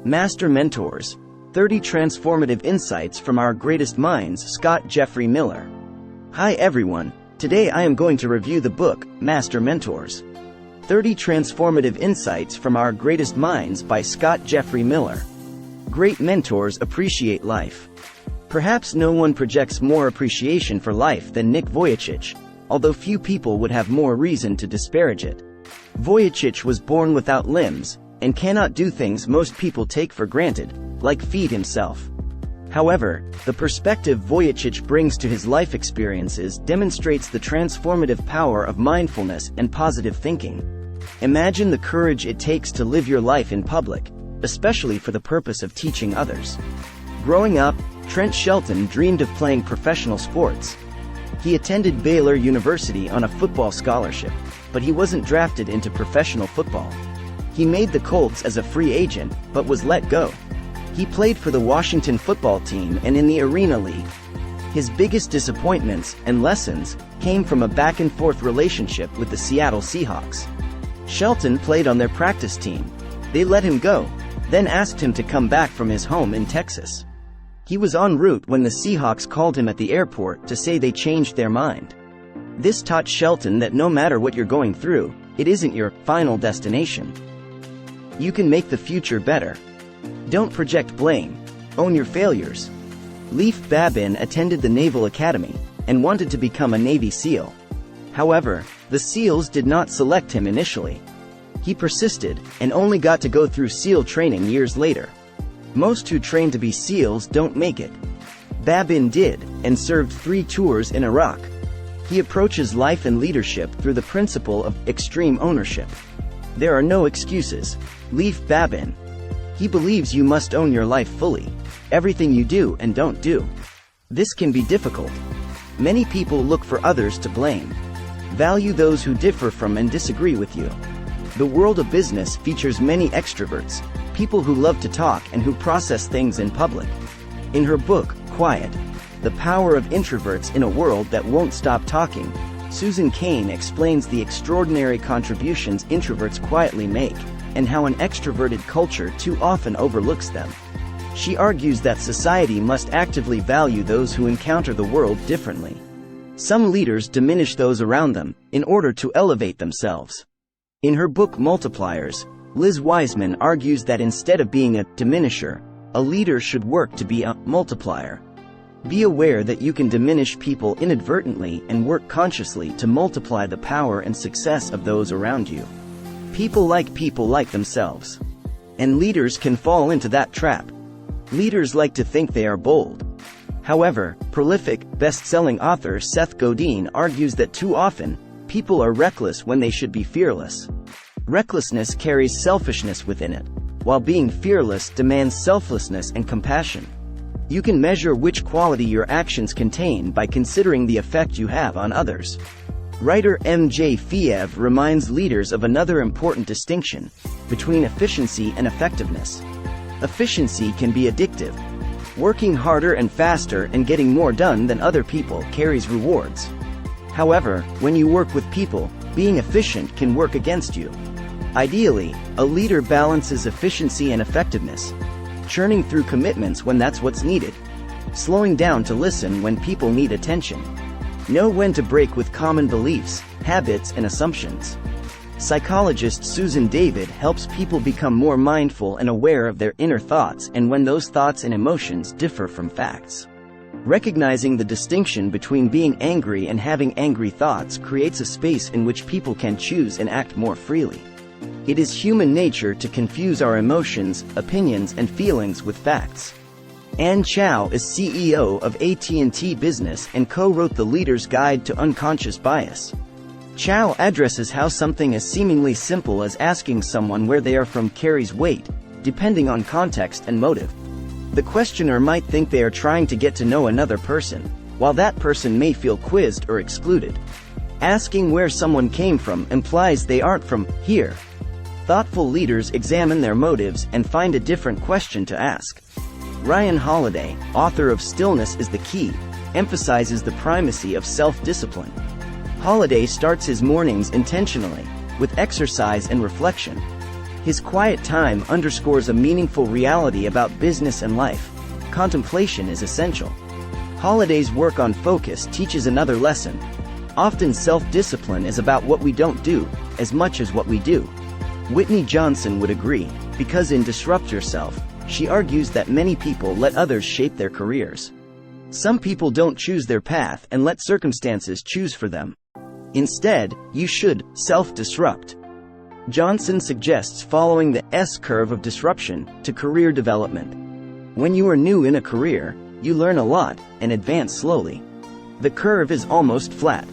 Master Mentors, 30 Transformative Insights from Our Greatest Minds, Scott Jeffrey Miller. Hi everyone, today I am going to review the book, Master Mentors, 30 Transformative Insights from Our Greatest Minds by Scott Jeffrey Miller. Great mentors appreciate life. Perhaps no one projects more appreciation for life than Nick Vujicic, although few people would have more reason to disparage it. Vujicic was born without limbs, and cannot do things most people take for granted, like feed himself. However, the perspective Vujicic brings to his life experiences demonstrates the transformative power of mindfulness and positive thinking. Imagine the courage it takes to live your life in public, especially for the purpose of teaching others. Growing up, Trent Shelton dreamed of playing professional sports. He attended Baylor University on a football scholarship, but he wasn't drafted into professional football. He made the Colts as a free agent, but was let go. He played for the Washington football team and in the Arena League. His biggest disappointments and lessons came from a back-and-forth relationship with the Seattle Seahawks. Shelton played on their practice team. They let him go, then asked him to come back from his home in Texas. He was en route when the Seahawks called him at the airport to say they changed their mind. This taught Shelton that no matter what you're going through, it isn't your final destination. You can make the future better. Don't project blame. Own your failures. Leif Babin attended the Naval Academy and wanted to become a Navy SEAL. However, the SEALs did not select him initially. He persisted and only got to go through SEAL training years later. Most who train to be SEALs don't make it. Babin did, and served 3 tours in Iraq. He approaches life and leadership through the principle of extreme ownership. There are no excuses. Leif Babin. He believes you must own your life fully, everything you do and don't do. This can be difficult. Many people look for others to blame. Value those who differ from and disagree with you. The world of business features many extroverts, people who love to talk and who process things in public. In her book, Quiet: The Power of Introverts in a World That Won't Stop Talking, Susan Cain explains the extraordinary contributions introverts quietly make, and how an extroverted culture too often overlooks them. She argues that society must actively value those who encounter the world differently. Some leaders diminish those around them, in order to elevate themselves. In her book Multipliers, Liz Wiseman argues that instead of being a diminisher, a leader should work to be a multiplier. Be aware that you can diminish people inadvertently and work consciously to multiply the power and success of those around you. People like themselves. And leaders can fall into that trap. Leaders like to think they are bold. However, prolific, best-selling author Seth Godin argues that too often, people are reckless when they should be fearless. Recklessness carries selfishness within it, while being fearless demands selflessness and compassion. You can measure which quality your actions contain by considering the effect you have on others. Writer M.J. Fiev reminds leaders of another important distinction between efficiency and effectiveness. Efficiency can be addictive. Working harder and faster and getting more done than other people carries rewards. However, when you work with people, being efficient can work against you. Ideally, a leader balances efficiency and effectiveness, churning through commitments when that's what's needed, slowing down to listen when people need attention. Know when to break with common beliefs, habits, and assumptions. Psychologist Susan David helps people become more mindful and aware of their inner thoughts and when those thoughts and emotions differ from facts. Recognizing the distinction between being angry and having angry thoughts creates a space in which people can choose and act more freely. It is human nature to confuse our emotions, opinions, and feelings with facts. Ann Chow is CEO of AT&T Business and co-wrote The Leader's Guide to Unconscious Bias. Chow addresses how something as seemingly simple as asking someone where they are from carries weight, depending on context and motive. The questioner might think they are trying to get to know another person, while that person may feel quizzed or excluded. Asking where someone came from implies they aren't from here. Thoughtful leaders examine their motives and find a different question to ask. Ryan Holiday, author of Stillness is the Key, emphasizes the primacy of self-discipline. Holiday starts his mornings intentionally, with exercise and reflection. His quiet time underscores a meaningful reality about business and life. Contemplation is essential. Holiday's work on focus teaches another lesson. Often self-discipline is about what we don't do, as much as what we do. Whitney Johnson would agree, because in Disrupt Yourself, she argues that many people let others shape their careers. Some people don't choose their path and let circumstances choose for them. Instead, you should self-disrupt. Johnson suggests following the S-curve of disruption to career development. When you are new in a career, you learn a lot and advance slowly. The curve is almost flat.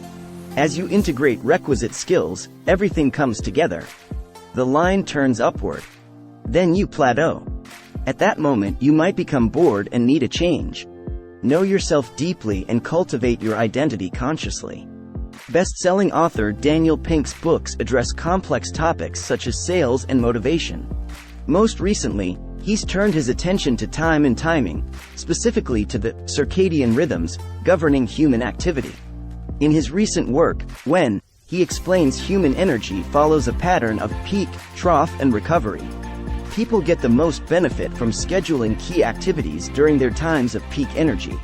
As you integrate requisite skills, everything comes together. The line turns upward. Then you plateau. At that moment, you might become bored and need a change. Know yourself deeply and cultivate your identity consciously. Best-selling author Daniel Pink's books address complex topics such as sales and motivation. Most recently, he's turned his attention to time and timing, specifically to the circadian rhythms governing human activity. In his recent work, When, he explains human energy follows a pattern of peak, trough, and recovery. People get the most benefit from scheduling key activities during their times of peak energy.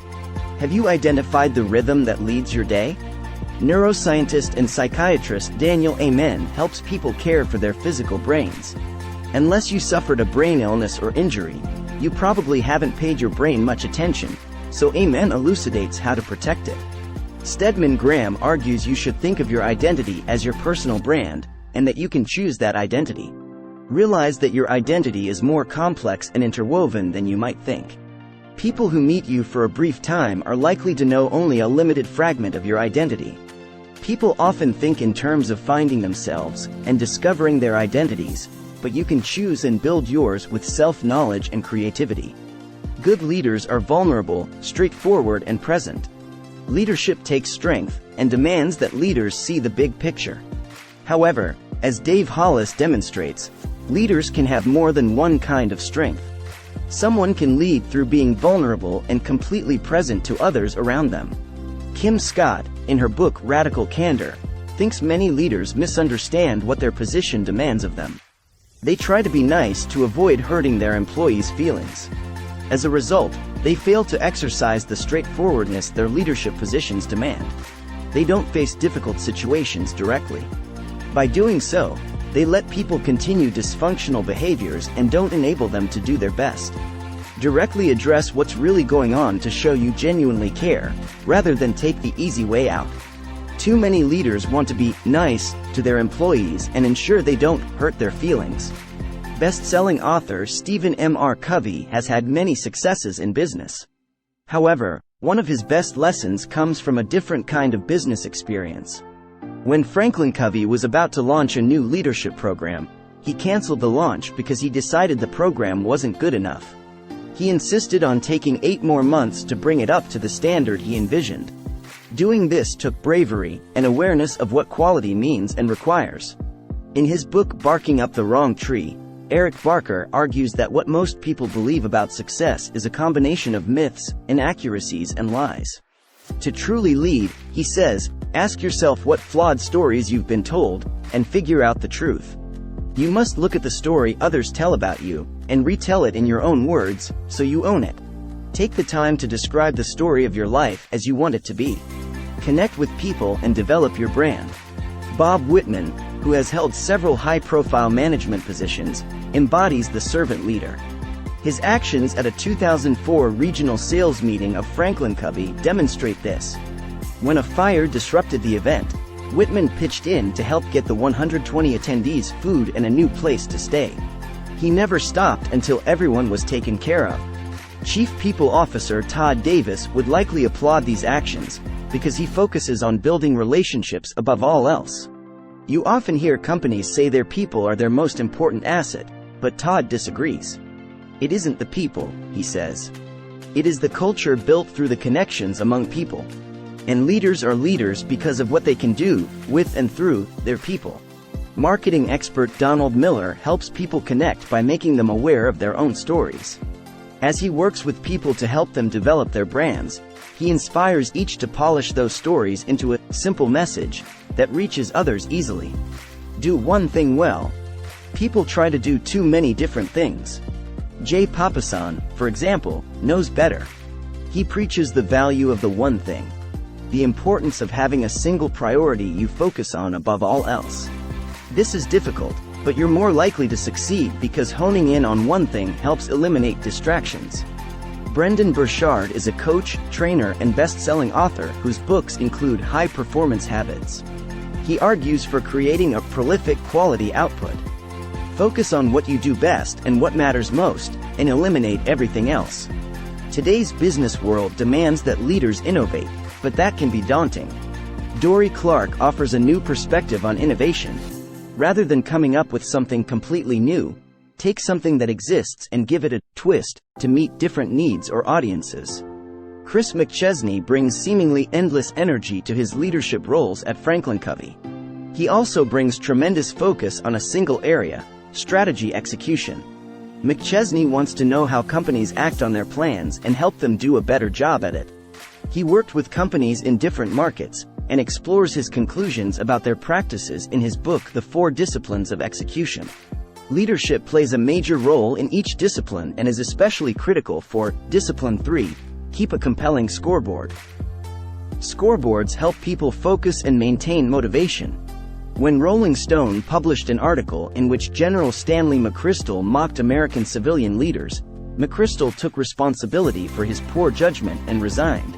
Have you identified the rhythm that leads your day? Neuroscientist and psychiatrist Daniel Amen helps people care for their physical brains. Unless you suffered a brain illness or injury, you probably haven't paid your brain much attention, so Amen elucidates how to protect it. Stedman Graham argues you should think of your identity as your personal brand, and that you can choose that identity. Realize that your identity is more complex and interwoven than you might think. People who meet you for a brief time are likely to know only a limited fragment of your identity. People often think in terms of finding themselves and discovering their identities, but you can choose and build yours with self-knowledge and creativity. Good leaders are vulnerable, straightforward, and present. Leadership takes strength and demands that leaders see the big picture. However, as Dave Hollis demonstrates, leaders can have more than one kind of strength. Someone can lead through being vulnerable and completely present to others around them. Kim Scott, in her book Radical Candor, thinks many leaders misunderstand what their position demands of them. They try to be nice to avoid hurting their employees' feelings. As a result, they fail to exercise the straightforwardness their leadership positions demand. They don't face difficult situations directly. By doing so, they let people continue dysfunctional behaviors and don't enable them to do their best. Directly address what's really going on to show you genuinely care, rather than take the easy way out. Too many leaders want to be nice to their employees and ensure they don't hurt their feelings. Best-selling author Stephen M. R. Covey has had many successes in business. However, one of his best lessons comes from a different kind of business experience. When Franklin Covey was about to launch a new leadership program, he canceled the launch because he decided the program wasn't good enough. He insisted on taking 8 more months to bring it up to the standard he envisioned. Doing this took bravery and awareness of what quality means and requires. In his book Barking Up the Wrong Tree, Eric Barker argues that what most people believe about success is a combination of myths, inaccuracies, and lies. To truly lead, he says, ask yourself what flawed stories you've been told, and figure out the truth. You must look at the story others tell about you, and retell it in your own words, so you own it. Take the time to describe the story of your life as you want it to be. Connect with people and develop your brand. Bob Whitman, who has held several high-profile management positions, embodies the servant leader. His actions at a 2004 regional sales meeting of Franklin Covey demonstrate this. When a fire disrupted the event, Whitman pitched in to help get the 120 attendees food and a new place to stay. He never stopped until everyone was taken care of. Chief People Officer Todd Davis would likely applaud these actions, because he focuses on building relationships above all else. You often hear companies say their people are their most important asset, but Todd disagrees. It isn't the people, he says. It is the culture built through the connections among people. And leaders are leaders because of what they can do with and through their people. Marketing expert Donald Miller helps people connect by making them aware of their own stories. As he works with people to help them develop their brands, he inspires each to polish those stories into a simple message that reaches others easily. Do one thing well. People try to do too many different things. Jay Papasan, for example, knows better. He preaches the value of the one thing. The importance of having a single priority you focus on above all else. This is difficult, but you're more likely to succeed because honing in on one thing helps eliminate distractions. Brendan Burchard is a coach, trainer, and best-selling author whose books include high-performance habits. He argues for creating a prolific quality output. Focus on what you do best and what matters most, and eliminate everything else. Today's business world demands that leaders innovate, but that can be daunting. Dorie Clark offers a new perspective on innovation. Rather than coming up with something completely new, take something that exists and give it a twist to meet different needs or audiences. Chris McChesney brings seemingly endless energy to his leadership roles at Franklin Covey. He also brings tremendous focus on a single area: strategy execution. McChesney wants to know how companies act on their plans and help them do a better job at it. He worked with companies in different markets and explores his conclusions about their practices in his book The 4 Disciplines of Execution. Leadership plays a major role in each discipline and is especially critical for Discipline 3, keep a compelling scoreboard. Scoreboards help people focus and maintain motivation. When Rolling Stone published an article in which General Stanley McChrystal mocked American civilian leaders, McChrystal took responsibility for his poor judgment and resigned.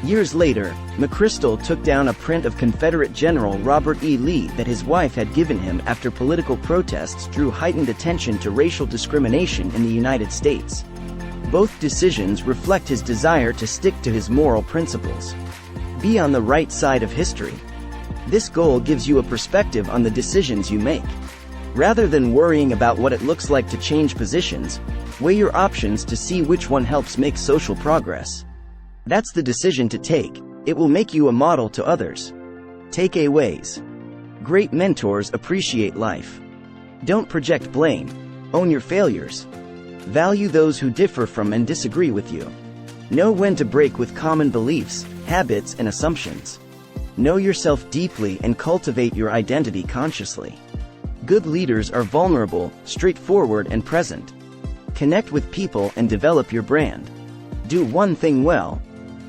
Years later, McChrystal took down a print of Confederate General Robert E. Lee that his wife had given him after political protests drew heightened attention to racial discrimination in the United States. Both decisions reflect his desire to stick to his moral principles. Be on the right side of history. This goal gives you a perspective on the decisions you make. Rather than worrying about what it looks like to change positions, weigh your options to see which one helps make social progress. That's the decision to take. It will make you a model to others. Takeaways. Great mentors appreciate life. Don't project blame. Own your failures. Value those who differ from and disagree with you. Know when to break with common beliefs, habits, and assumptions. Know yourself deeply and cultivate your identity consciously. Good leaders are vulnerable, straightforward, and present. Connect with people and develop your brand. Do one thing well.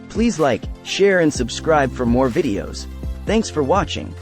Please like, share, and subscribe for more videos. Thanks for watching.